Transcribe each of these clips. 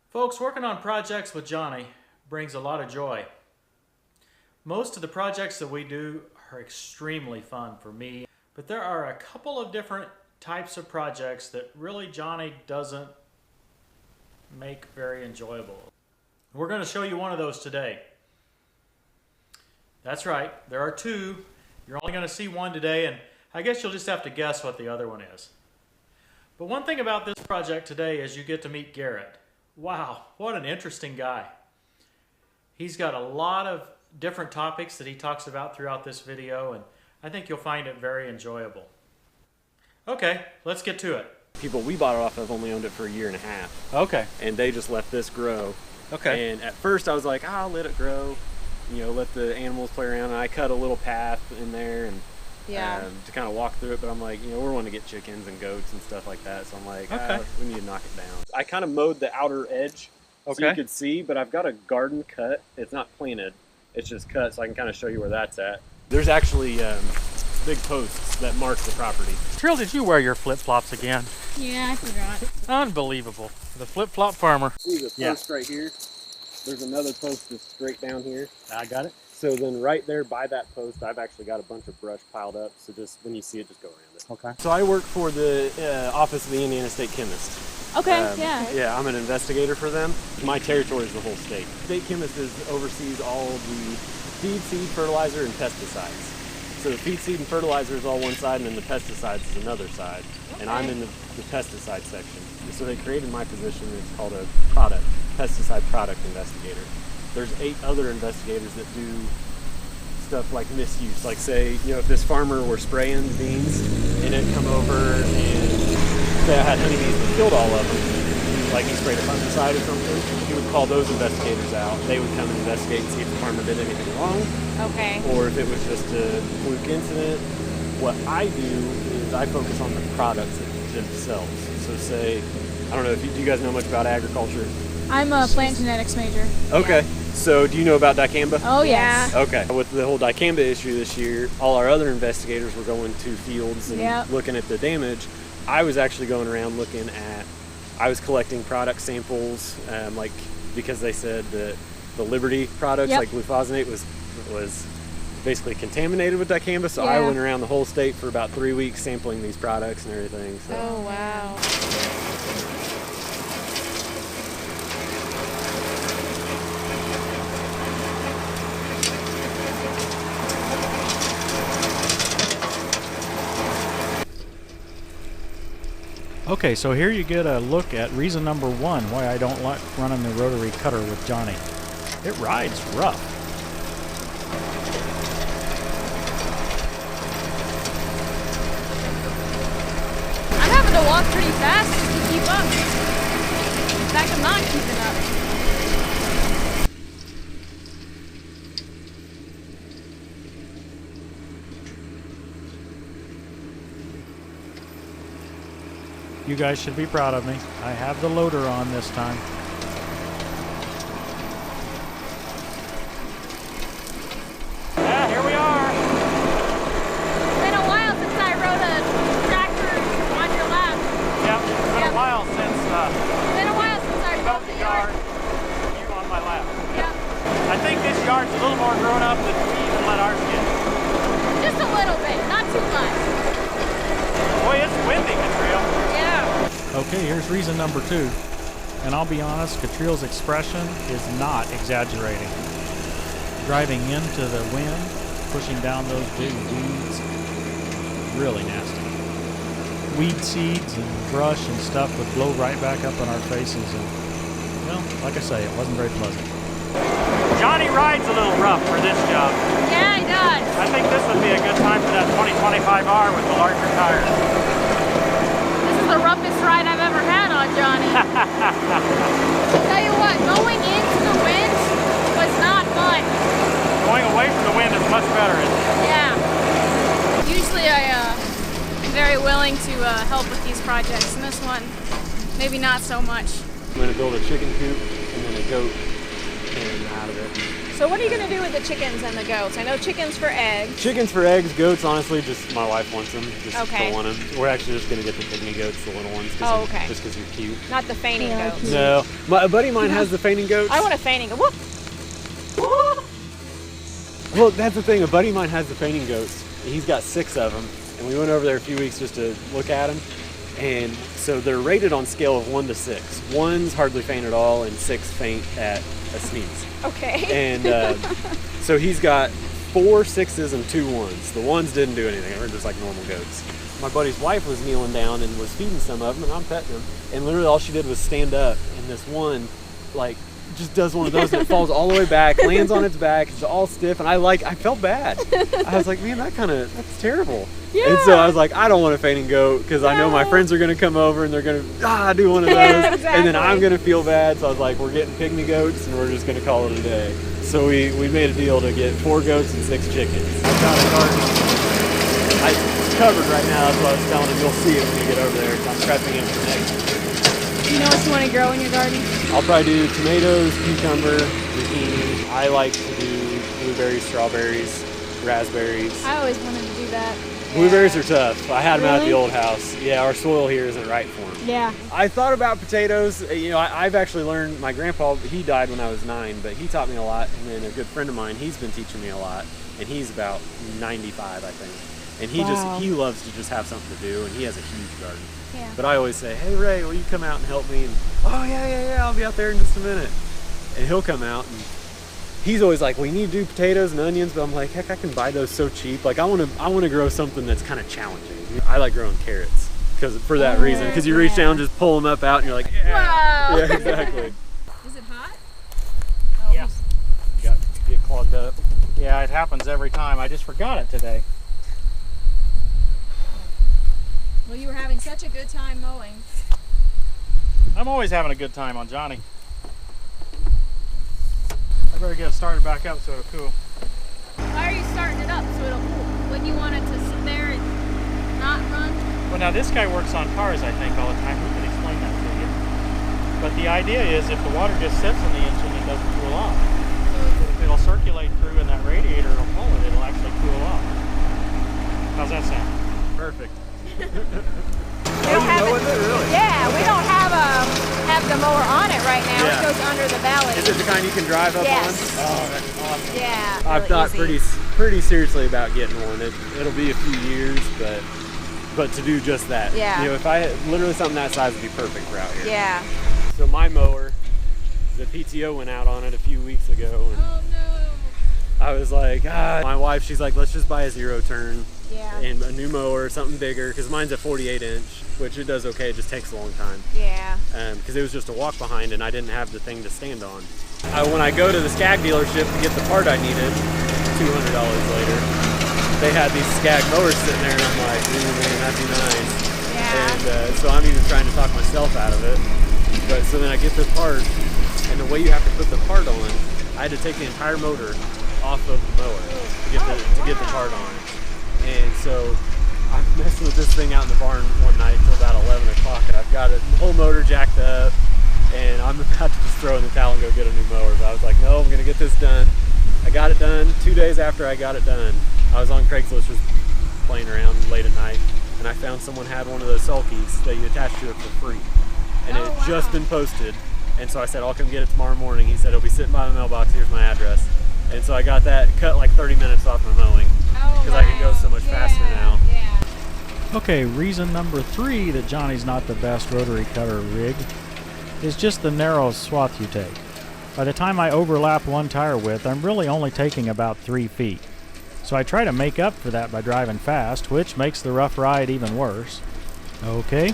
Folks, working on projects with Johnny brings a lot of joy. Most of the projects that we do are extremely fun for me, but there are a couple of different types of projects that really Johnny doesn't make very enjoyable. We're going to show you one of those today. That's right, there are two. You're only going to see one today, and I guess you'll just have to guess what the other one is. But one thing about this project today is you get to meet Garrett. Wow, what an interesting guy. He's got a lot of different topics that he talks about throughout this video, and I think you'll find it very enjoyable. Okay, let's get to it. People we bought it off of only owned it for a year and a half. Okay. And they just let this grow. Okay. And at first I was like, I'll let it grow, you know, let the animals play around. And I cut a little path in there and to kind of walk through it. But I'm like, you know, we're wanting to get chickens and goats and stuff like that. So I'm like, we need to knock it down. I kind of mowed the outer edge so you could see, but I've got a garden cut. It's not planted. It's just cut, so I can kind of show you where that's at. There's actually big posts that mark the property. Katriel, did you wear your flip-flops again? Yeah, I forgot. Unbelievable. The flip-flop farmer. See the post right here? There's another post that's straight down here. I got it. So then right there by that post, I've actually got a bunch of brush piled up. So just when you see it, just go around it. Okay. So I work for the Office of the Indiana State Chemist. Okay, Yeah, I'm an investigator for them. My territory is the whole state. State chemist oversees all the feed, seed, fertilizer, and pesticides. So the feed, seed, and fertilizer is all one side, and then the pesticides is another side. Okay. And I'm in the pesticide section. So they created my position. It's called a pesticide product investigator. There's 8 other investigators that do stuff like misuse. Like say, you know, if this farmer were spraying beans and it come over and say I had honeybees that killed all of them, like he sprayed a fungicide or something, he would call those investigators out. They would come and investigate and see if the farmer did anything wrong. Okay. Or if it was just a fluke incident. What I do is I focus on the products themselves. So say, I don't know, do you guys know much about agriculture? I'm a plant genetics major. Okay. Yeah. So do you know about dicamba? Oh, yeah. Okay. With the whole dicamba issue this year, all our other investigators were going to fields and looking at the damage. I was actually going around looking at, I was collecting product samples, like because they said that the Liberty products like glufosinate was basically contaminated with dicamba. So I went around the whole state for about 3 weeks sampling these products and everything. So. Oh, wow. Okay, so here you get a look at reason number 1 why I don't like running the rotary cutter with Johnny. It rides rough. I'm having to walk pretty fast just to keep up. In fact, I'm not keeping up. You guys should be proud of me. I have the loader on this time. Yeah, here we are. It's been a while since I rode a tractor on your lap. Yep, it's been a while since It's been a while since I rode the yard. You on my lap. Yep. I think this yard's a little more grown up than we even let ours get. Just a little bit, not too much. Boy, it's windy, Katriel. Yeah. Okay, here's reason number 2. And I'll be honest, Katriel's expression is not exaggerating. Driving into the wind, pushing down those big weeds, really nasty. Weed seeds and brush and stuff would blow right back up in our faces. And, well, like I say, it wasn't very pleasant. Johnny rides a little rough for this job. Yeah, he does. I think this would be a good time for that 2025R with the larger tires. This is the roughest ride I've ever had on Johnny. Tell you what, going into the wind was not fun. Going away from the wind is much better, isn't it? Yeah. Usually I'm very willing to help with these projects, and this one, maybe not so much. I'm going to build a chicken coop and then a goat pen out of it. So what are you going to do with the chickens and the goats? I know chickens for eggs. Chickens for eggs, goats, honestly, just my wife wants them. Just Okay. don't want them. We're actually just going to get the pygmy goats, the little ones, Oh, okay. just because they're cute. Not the fainting goats. No. A buddy of mine has the fainting goats. I want a fainting goat. Whoop. Well, that's the thing. A buddy of mine has the fainting goats. He's got 6 of them. And we went over there a few weeks just to look at them. And so they're rated on scale of 1 to 6. 1's hardly faint at all, and 6 faint at a sneeze. Okay. And so he's got 4 6s and 2 1s. The 1s didn't do anything. They were just like normal goats. My buddy's wife was kneeling down and was feeding some of them, and I'm petting them. And literally all she did was stand up, and this one, like, just does one of those and it falls all the way back, lands on its back, it's all stiff, and I felt bad. I was like, man, that's terrible. Yeah. And so I was like, I don't want a fainting goat because I know my friends are gonna come over and they're gonna do one of those, Yeah, exactly. and then I'm gonna feel bad. So I was like, we're getting pygmy goats and we're just gonna call it a day. So we made a deal to get 4 goats and 6 chickens. I've got a garden. It's covered right now. That's what I was telling him. You'll see it when you get over there. I'm prepping it for next year. Do you know what you want to grow in your garden? I'll probably do tomatoes, cucumber, zucchini. I like to do blueberries, strawberries, raspberries. I always wanted to do that. Blueberries are tough. I had them out at the Really? old house. Yeah, our soil here isn't right for them. Yeah. I thought about potatoes. You know, I've actually learned, my grandpa, he died when I was 9, but he taught me a lot. And then a good friend of mine, he's been teaching me a lot. And he's about 95, I think. And he loves to just have something to do, and he has a huge garden. Yeah. But I always say, hey Ray, will you come out and help me? And oh yeah, I'll be out there in just a minute. And he'll come out, and he's always like, we need to do potatoes and onions, but I'm like, heck, I can buy those so cheap. Like I want to grow something that's kind of challenging. I like growing carrots for that reason, because you reach down, just pull them up out, and you're like, yeah, Wow. yeah, exactly. Is it hot? Yeah. Get clogged up. Yeah, it happens every time. I just forgot it today. Well, you were having such a good time mowing. I'm always having a good time on Johnny. I better get it started back up so it'll cool. Why are you starting it up so it'll cool? Wouldn't you want it to sit there and not run? Well, now this guy works on cars, I think, all the time. He can explain that to you. But the idea is if the water just sits in the engine, it doesn't cool off. If it'll circulate through and that radiator will pull it, it'll actually cool off. How's that sound? Perfect. We don't have it. Really? Yeah, we don't have the mower on it right now. Yeah. It goes under the belly. Is it the kind you can drive up Yes. on? Oh, that's awesome. Yeah. I've really thought easy. pretty seriously about getting one. It'll be a few years, but to do just that. Yeah. You know, if I had literally something that size would be perfect for out here. Yeah. So my mower, the PTO went out on it a few weeks ago, and Oh no. I was like, my wife, she's like, let's just buy a 0-turn. Yeah. And a new mower, something bigger, because mine's a 48-inch, which it does okay, it just takes a long time. Yeah. Because it was just a walk behind and I didn't have the thing to stand on. When I go to the Skag dealership to get the part I needed, $200 later, they had these Skag mowers sitting there, and I'm like, ooh man, that'd be nice. Yeah. And so I'm even trying to talk myself out of it. But so then I get the part, and the way you have to put the part on, I had to take the entire motor off of the mower to get the part on. And so I'm messing with this thing out in the barn one night till about 11 o'clock, and I've got the whole motor jacked up, and I'm about to just throw in the towel and go get a new mower. But I was like, no, I'm gonna get this done. I got it done. 2 days after I got it done, I was on Craigslist just playing around late at night, and I found someone had one of those sulkies that you attach to it for free. And it had just been posted. And so I said, I'll come get it tomorrow morning. He said, it'll be sitting by the mailbox, here's my address. And so I got that, cut like 30 minutes off my mowing, because I can go so much faster now. Yeah. Okay, reason number 3 that Johnny's not the best rotary cutter rig is just the narrow swath you take. By the time I overlap one tire width, I'm really only taking about 3 feet. So I try to make up for that by driving fast, which makes the rough ride even worse. Okay,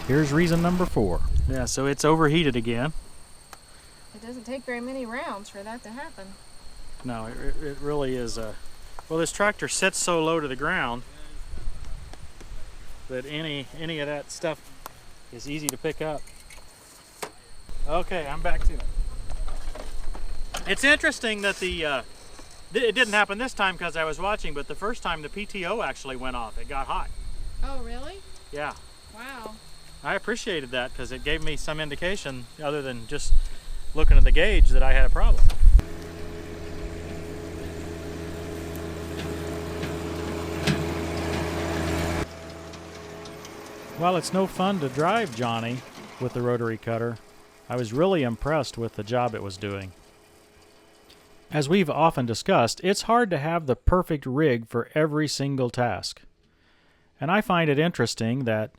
here's reason number 4. Yeah, so it's overheated again. It doesn't take very many rounds for that to happen. No, it really is well, this tractor sits so low to the ground that any of that stuff is easy to pick up. Okay, I'm back to it. It's interesting that it didn't happen this time because I was watching, but the first time the PTO actually went off. It got hot. Oh, really? Yeah. Wow. I appreciated that because it gave me some indication, other than just looking at the gauge, that I had a problem. While it's no fun to drive Johnny with the rotary cutter, I was really impressed with the job it was doing. As we've often discussed, it's hard to have the perfect rig for every single task. And I find it interesting that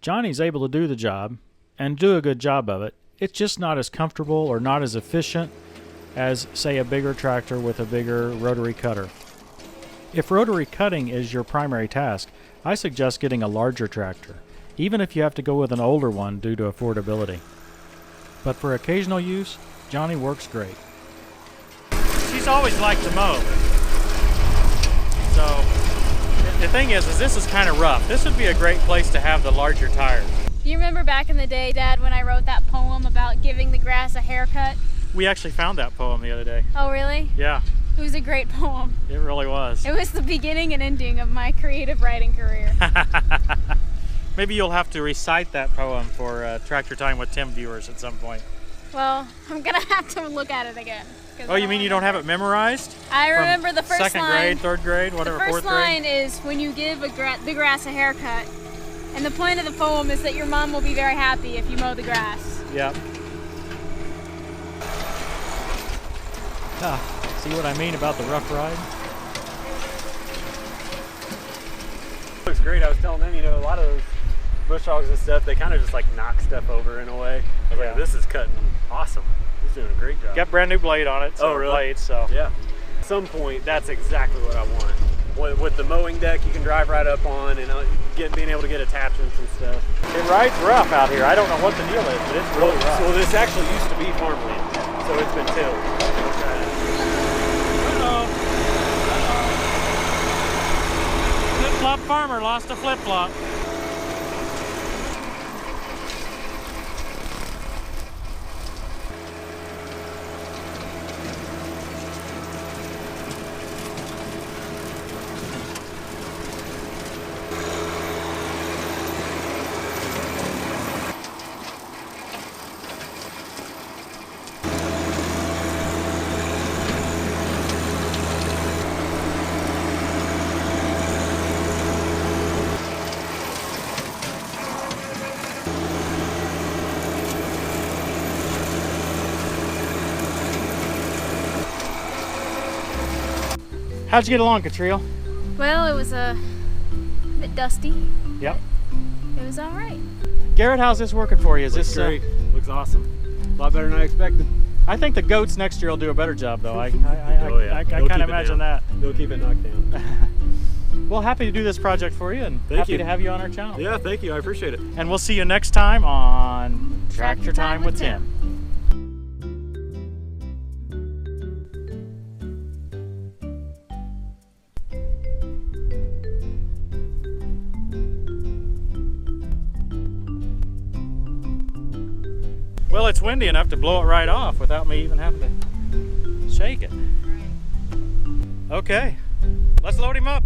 Johnny's able to do the job and do a good job of it. It's just not as comfortable or not as efficient as, say, a bigger tractor with a bigger rotary cutter. If rotary cutting is your primary task, I suggest getting a larger tractor, even if you have to go with an older one due to affordability. But for occasional use, Johnny works great. She's always liked to mow. So the thing is this is kind of rough. This would be a great place to have the larger tires. You remember back in the day, Dad, when I wrote that poem about giving the grass a haircut? We actually found that poem the other day. Oh, really? Yeah. It was a great poem. It really was. It was the beginning and ending of my creative writing career. Maybe you'll have to recite that poem for Tractor Time with Tim viewers at some point. Well, I'm gonna have to look at it again. Oh, you mean you don't have it memorized? I remember the first line. Second grade, third grade, whatever, fourth grade? The first line is when you give the grass a haircut. And the point of the poem is that your mom will be very happy if you mow the grass. Yep. See what I mean about the rough ride? Looks great. I was telling them, a lot of those bush hogs and stuff, they kind of just like knock stuff over in a way. I was like, this is cutting awesome. He's doing a great job. Got brand new blade on it. Oh, really? Blades, so. Yeah. At some point, that's exactly what I want. With the mowing deck, you can drive right up on and being able to get attachments and stuff. It rides rough out here. I don't know what the deal is, but it's really rough. Well, this actually used to be farmland, so it's been tilled. Flip-flop farmer lost a flip-flop. How'd you get along, Katriel? Well, it was a bit dusty. Yep. It was all right. Garrett, how's this working for you? Is Looks this great? Looks awesome. A lot better than I expected. I think the goats next year will do a better job, though. I kind of imagine that. They'll keep it knocked down. Well, happy to do this project for you, and happy to have you on our channel. Yeah, thank you. I appreciate it. And we'll see you next time on Tractor Time with Tim. Well, it's windy enough to blow it right off without me even having to shake it. Okay, let's load him up.